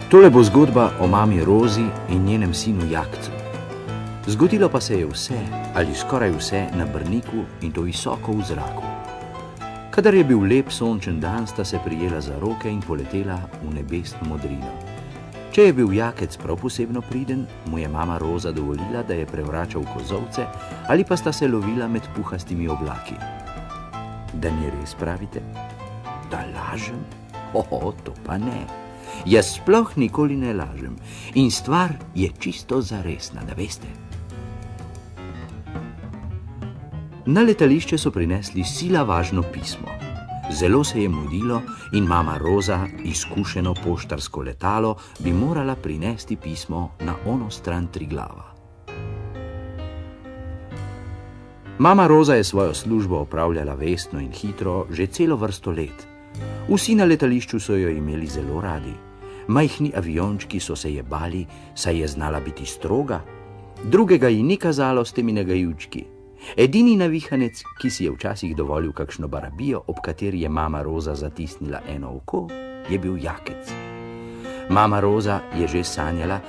Tole bo zgodba o mami Rozi in njenem sinu Jakcu. Zgodilo pa se je vse, ali skoraj vse, na Brniku in to visoko v zraku. Kadar je bil lep sončen dan, sta se prijela za roke in poletela v nebesno modrino. Če je bil Jakec prav posebno priden, mu je mama Roza dovolila, da je prevračal kozovce, ali pa sta se lovila med puhastimi oblaki. Da ni res, pravite? Da lažem? To pa ne. Jaz sploh nikoli ne lažem in stvar je čisto zaresna, da veste. Na letališče so prinesli sila važno pismo. Zelo se je mudilo in mama Roza, izkušeno poštarsko letalo, bi morala prinesti pismo na ono stran Triglava. Mama Roza je svojo službo opravljala vestno in hitro že celo vrsto let. Vsi na letališču so jo imeli zelo radi. Majhni aviončki so se je bali, saj je znala biti stroga. Drugega ji ni kazalo s temi nagajučki. Edini navihanec, ki si je včasih dovolil kakšno barabijo, ob kateri je mama Roza zatisnila eno oko, je bil Jakec. Mama Roza je že sanjala,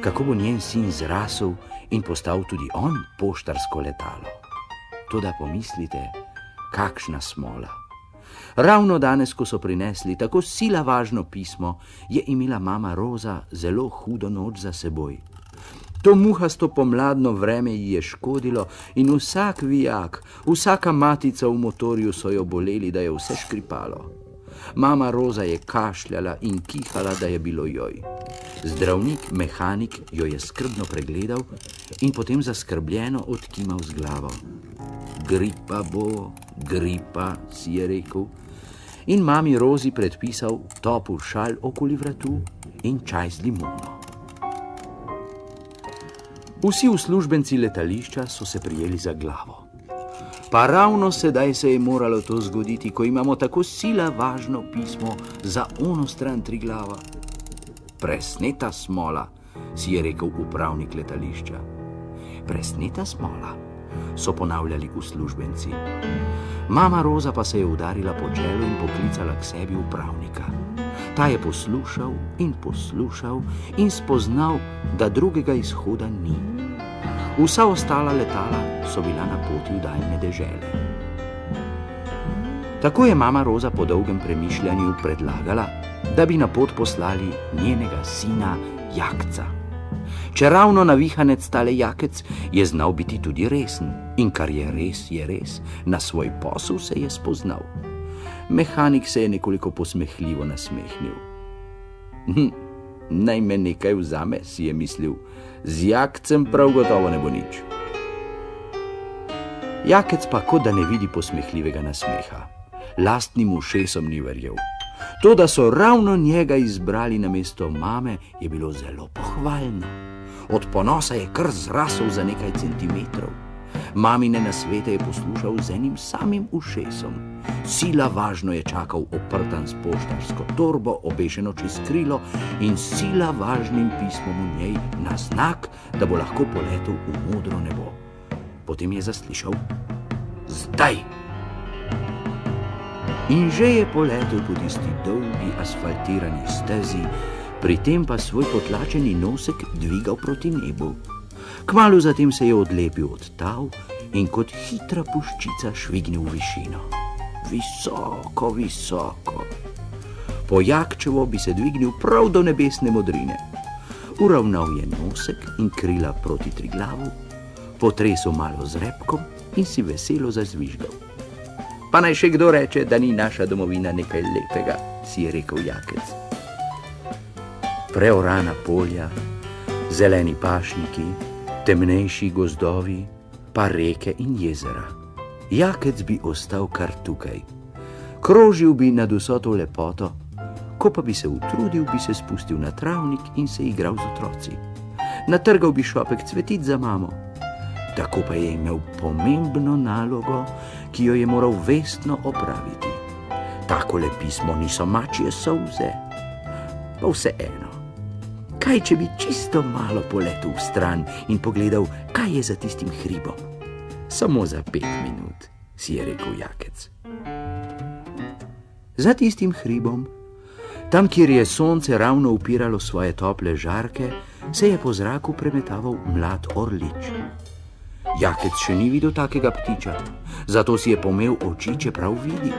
kako bo njen sin zrasel in postal tudi on poštarsko letalo. Toda pomislite, kakšna smola. Ravno danes, ko so prinesli tako sila važno pismo, je imela mama Roza zelo hudo noč za seboj. To muhasto pomladno vreme ji je škodilo in vsak vijak, vsaka matica v motorju so jo boleli, da je vse škripalo. Mama Roza je kašljala in kihala, da je bilo joj. Zdravnik, mehanik, jo je skrbno pregledal in potem zaskrbljeno odkimal z glavo. Gripa bo, gripa, si je rekel, in mami Rozi predpisal topel šal okoli vratu in čaj z limono. Vsi uslužbenci letališča so se prijeli za glavo. Pa ravno sedaj se je moralo to zgoditi, ko imamo tako sila važno pismo za ono stran Triglava. Presneta smola, si je rekel upravnik letališča. Presneta smola, so ponavljali uslužbenci. Mama Roza pa se je udarila po čelu in poklicala k sebi upravnika. Ta je poslušal in spoznal, da drugega izhoda ni. Vsa ostala letala so bila na poti v daljne dežele. Tako je mama Roza po dolgem premišljanju predlagala, da bi na pot poslali njenega sina Jakca. Če ravno navihanec tale Jakec, je znal biti tudi resen in kar je res, na svoj posel se je spoznal. Mehanik se je nekoliko posmehljivo nasmehnil. Naj me nekaj vzame, si je mislil, z Jakcem prav gotovo ne bo nič. Jakec pa kot da ne vidi posmehljivega nasmeha. Lastnim ušesom ni verjel. To, da so ravno njega izbrali namesto mame, je bilo zelo pohvalno. Od ponosa je kar zrasel za nekaj centimetrov. Mamine nasvete je poslušal z enim samim ušesom. Sila važno je čakal oprtan s poštarsko torbo, obešeno čez krilo in sila važnim pismom v njej na znak, da bo lahko poletel v modro nebo. Potem je zaslišal: zdaj! In že je poletel po tisti dolgi asfaltirani stezi, pri tem pa svoj potlačeni nosek dvigal proti nebu. Kmalu zatem se je odlepil od tal in kot hitra puščica švignil v višino. Visoko, visoko. Po Jakčevo bi se dvignil prav do nebesne modrine. Uravnal je nosek in krila proti Triglavu, potresel malo z repkom in si veselo zazvižgal. Pa naj še kdo reče, da ni naša domovina nekaj lepega, si je rekel Jakec. Preorana polja, zeleni pašniki, temnejši gozdovi, pa reke in jezera. Jakec bi ostal kar tukaj. Krožil bi nad vso to lepoto, ko pa bi se utrudil, bi se spustil na travnik in se igral z otroci. Natrgal bi šopek cvetic za mamo. Tako pa je imel pomembno nalogo, ki jo je moral vestno opraviti. Takole pismo niso mačje solze. Pa vseeno. Kaj, če bi čisto malo poletel v stran in pogledal, kaj je za tistim hribom? Samo za 5 minut, si je rekel Jakec. Za tistim hribom, Tam, kjer je sonce ravno upiralo svoje tople žarke, se je po zraku premetaval mlad orlič. Jakec še ni videl takega ptiča, zato si je pomel oči, čeprav vidi.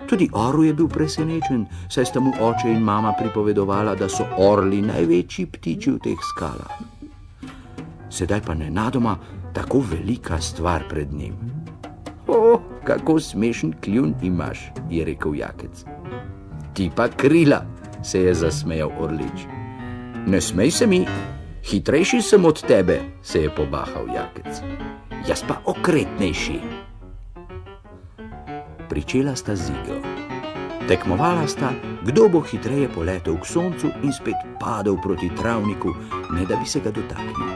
Tudi orel je bil presenečen, saj sta mu oče in mama pripovedovala, da so orli največji ptiči v teh skalah. Sedaj pa nenadoma tako velika stvar pred njim. "O, kako smešen kljun imaš," je rekel Jakec. "Ti pa krila," se je zasmejal orlič. "Ne smej se mi, hitrejši sem od tebe," se je pobahal Jakec. "Jaz pa okretnejši." Pričela sta z igro. Tekmovala sta, kdo bo hitreje poletel k soncu in spet padel proti travniku, ne da bi se ga dotaknil.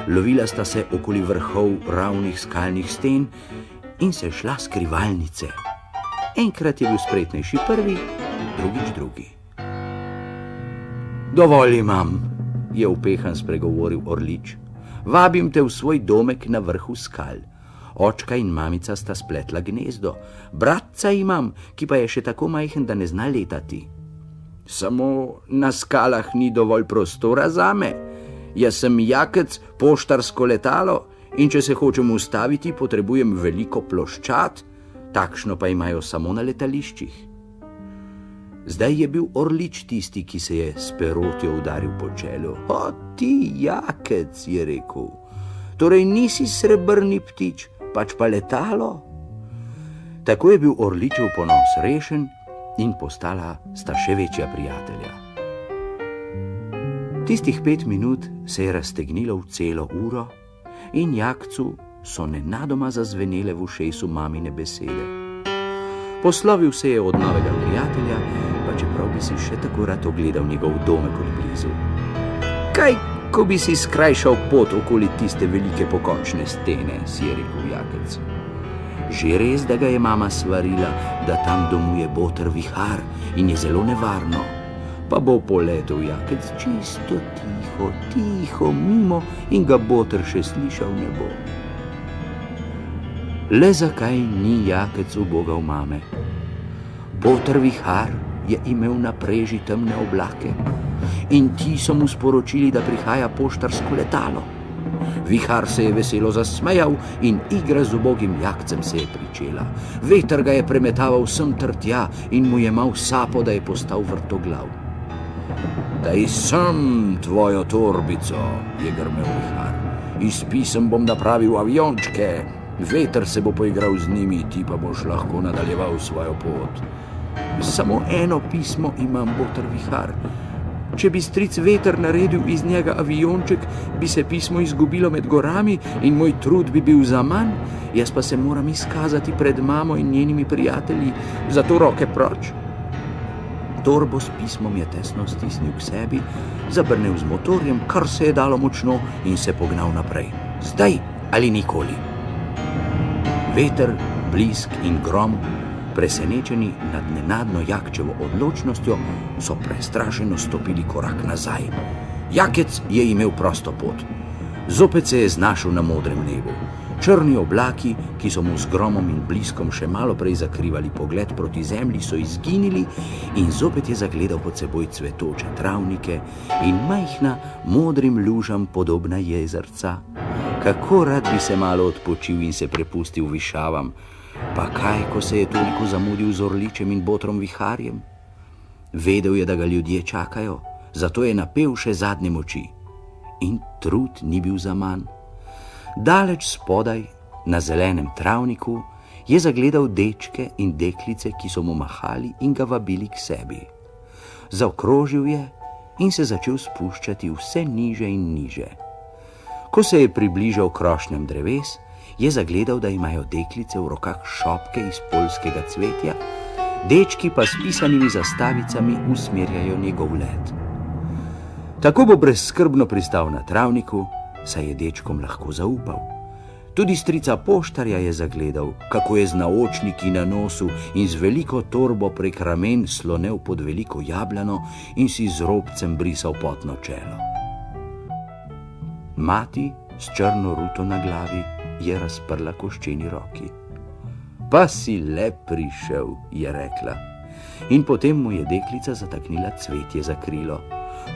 Lovila sta se okoli vrhov ravnih skalnih sten in se šla skrivalnice. Enkrat je bil spretnejši prvi, drugič drugi. "Dovolj imam," je upehan spregovoril orlič. "Vabim te v svoj domek na vrhu skal. Očka in mamica sta spletla gnezdo. Bratca imam, ki pa je še tako majhen, da ne zna letati." "Samo na skalah ni dovolj prostora zame. Jaz sem Jakec, poštarsko letalo, in če se hočem ustaviti, potrebujem veliko ploščad, takšno pa imajo samo na letališčih." Zdaj je bil orlič tisti, ki se je s perotjo udaril po čelu. "O, ti Jakec," je rekel, "torej nisi srebrni ptič, pač pa letalo?" Tako je bil orličev ponos rešen in postala sta še večja prijatelja. Tistih 5 minut se je raztegnilo v celo uro in Jakcu so nenadoma zazvenele v ušesu mamine besede. Poslovil se je od novega prijatelja, pa čeprav bi si še tako rad ogledal njegov domek od blizu. "Kaj, ko bi si skrajšal pot okoli tiste velike pokončne stene," si je rekel Jakec. Že res, da ga je mama svarila, da tam domuje boter vihar in je zelo nevarno. Pa bo poletel Jakec čisto tiho mimo in ga boter še slišal ne bo. Le zakaj ni Jakec ubogal mame? Boter vihar je imel na preži temne oblake in ti so mu sporočili, da prihaja poštarsko letalo. Vihar se je veselo zasmejal in igra z ubogim Jakcem se je pričela. Veter ga je premetaval sem ter tja in mu jemal sapo, da je postal vrtoglav. "Daj sem tvojo torbico," je grmel vihar. "Iz pisem bom napravil aviončke. Veter se bo poigral z njimi, ti pa boš lahko nadaljeval svojo pot." "Samo eno pismo imam, boter vihar. Če bi stric veter naredil iz njega avionček, bi se pismo izgubilo med gorami in moj trud bi bil zaman, jaz pa se moram izkazati pred mamo in njenimi prijatelji, zato roke proč." Torbo s pismom je tesno stisnil k sebi, zabrnel z motorjem, kar se je dalo močno, in se pognal naprej. Zdaj ali nikoli. Veter, blisk in grom, presenečeni nad nenadno Jakčevo odločnostjo, so prestrašeno stopili korak nazaj. Jakec je imel prosto pot. Zopet se je znašel na modrem nebu. Črni oblaki, ki so mu z gromom in bliskom še malo prej zakrivali pogled proti zemlji, so izginili in zopet je zagledal pod seboj cvetoče travnike in majhna, modrim lužam podobna jezerca. Kako rad bi se malo odpočil in se prepustil višavam, pa kaj, ko se je toliko zamudil z orličem in botrom viharjem? Vedel je, da ga ljudje čakajo, zato je napel še zadnje moči. In trud ni bil zaman. Daleč spodaj, na zelenem travniku, je zagledal dečke in deklice, ki so mu mahali in ga vabili k sebi. Zaokrožil je in se začel spuščati vse niže in niže. Ko se je približal krošnjam dreves, je zagledal, da imajo deklice v rokah šopke iz poljskega cvetja, dečki pa s pisanimi zastavicami usmerjajo njegov let. Tako bo brezskrbno pristal na travniku, saj je dečkom lahko zaupal. Tudi strica poštarja je zagledal, kako je z naočniki na nosu in z veliko torbo prek ramen slonel pod veliko jabljano in si z robcem brisal potno čelo. Mati s črno ruto na glavi je razprla koščeni roki. Pa si le prišel, je rekla. in potem mu je deklica zataknila cvetje za krilo.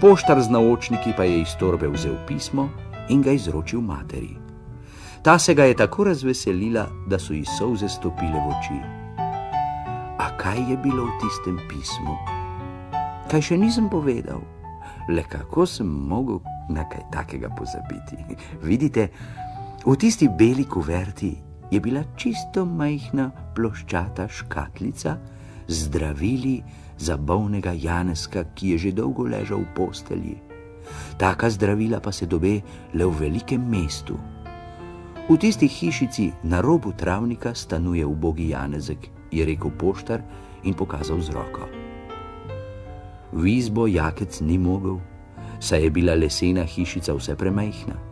Poštar z naočniki pa je iz torbe vzel pismo in ga izročil materi. Ta se ga je tako razveselila, da so ji solze stopile v oči. A kaj je bilo v tistem pismu? Kaj še nisem povedal? Le kako sem mogel na kaj takega pozabiti? Vidite, v tisti beli kuverti je bila čisto majhna ploščata škatlica z zdravili za bolnega Janezka, ki je že dolgo ležal v postelji. Taka zdravila pa se dobe le v velikem mestu. V tisti hišici na robu travnika stanuje ubogi Janezek, je rekel poštar in pokazal z roko. V izbo Jakec ni mogel, saj je bila lesena hišica vse premajhna.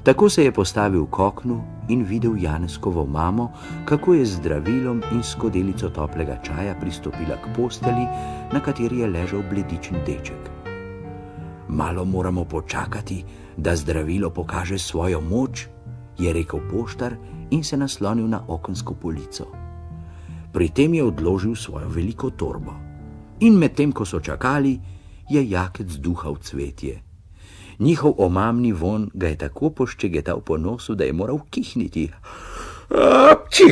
Tako se je postavil k oknu in videl Janezkovo mamo, kako je z zdravilom in skodelico toplega čaja pristopila k posteli, na kateri je ležal bledičen deček. Malo moramo počakati, da zdravilo pokaže svojo moč, je rekel poštar in se naslonil na okensko polico. Pri tem je odložil svojo veliko torbo. In medtem, ko so čakali, je Jakec duhal cvetje. Njihov omamni vonj ga je tako poščegetal po nosu, da je moral kihniti. Apči!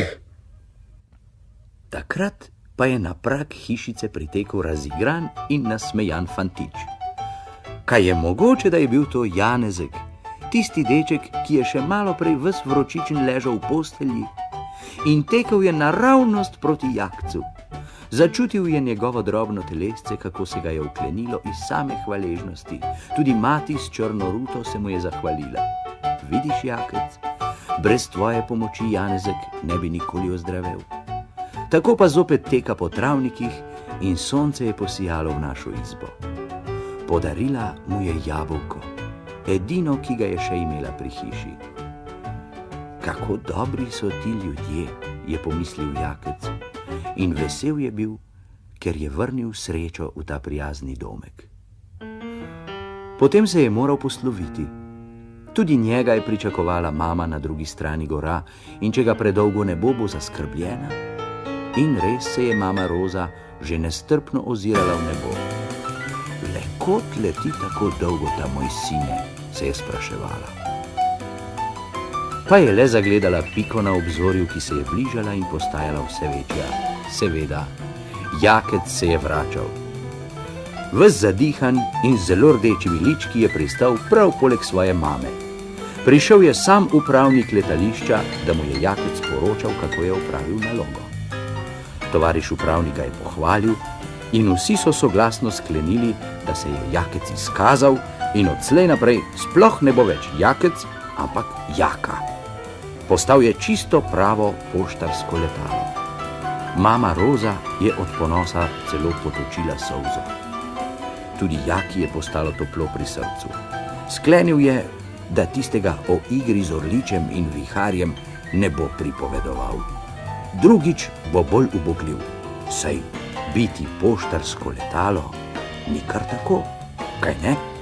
Takrat pa je na prag hišice pritekel razigran in nasmejan fantič. Kaj je mogoče, da je bil to Janezek, tisti deček, ki je še malo prej ves vročičen ležal v postelji, in tekel je naravnost proti Jakcu. Začutil je njegovo drobno telesce, kako se ga je uklenilo iz same hvaležnosti. Tudi mati s črno ruto se mu je zahvalila. Vidiš, Jakec, brez tvoje pomoči Janezek ne bi nikoli ozdravel. Tako pa zopet teka po travnikih in sonce je posijalo v našo izbo. Podarila mu je jabolko, edino, ki ga je še imela pri hiši. Kako dobri so ti ljudje, je pomislil Jakec. In vesel je bil, ker je vrnil srečo v ta prijazni domek. Potem se je moral posloviti. Tudi njega je pričakovala mama na drugi strani gora in če ga predolgo ne bo, bo zaskrbljena. In res se je mama Roza že nestrpno ozirala v nebo. Le kot leti tako dolgo ta moj sine, se je spraševala. Pa je le zagledala Piko na obzorju, ki se je bližala in postajala vse večja. Seveda, Jakec se je vračal. Ves zadihan in zelo rdečimi lički je pristal prav poleg svoje mame. Prišel je sam upravnik letališča, da mu je Jakec poročal, kako je opravil nalogo. Tovariš upravnika je pohvalil in vsi so soglasno sklenili, da se je Jakec izkazal in odslej naprej sploh ne bo več Jakec, ampak Jaka. Postal je čisto pravo poštarsko letalo. Mama Roza je od ponosa celo potočila solzo. Tudi Jaki je postalo toplo pri srcu. Sklenil je, da tistega o igri z orličem in viharjem ne bo pripovedoval. Drugič bo bolj ubogljiv, saj biti poštarsko letalo ni kar tako, kaj ne?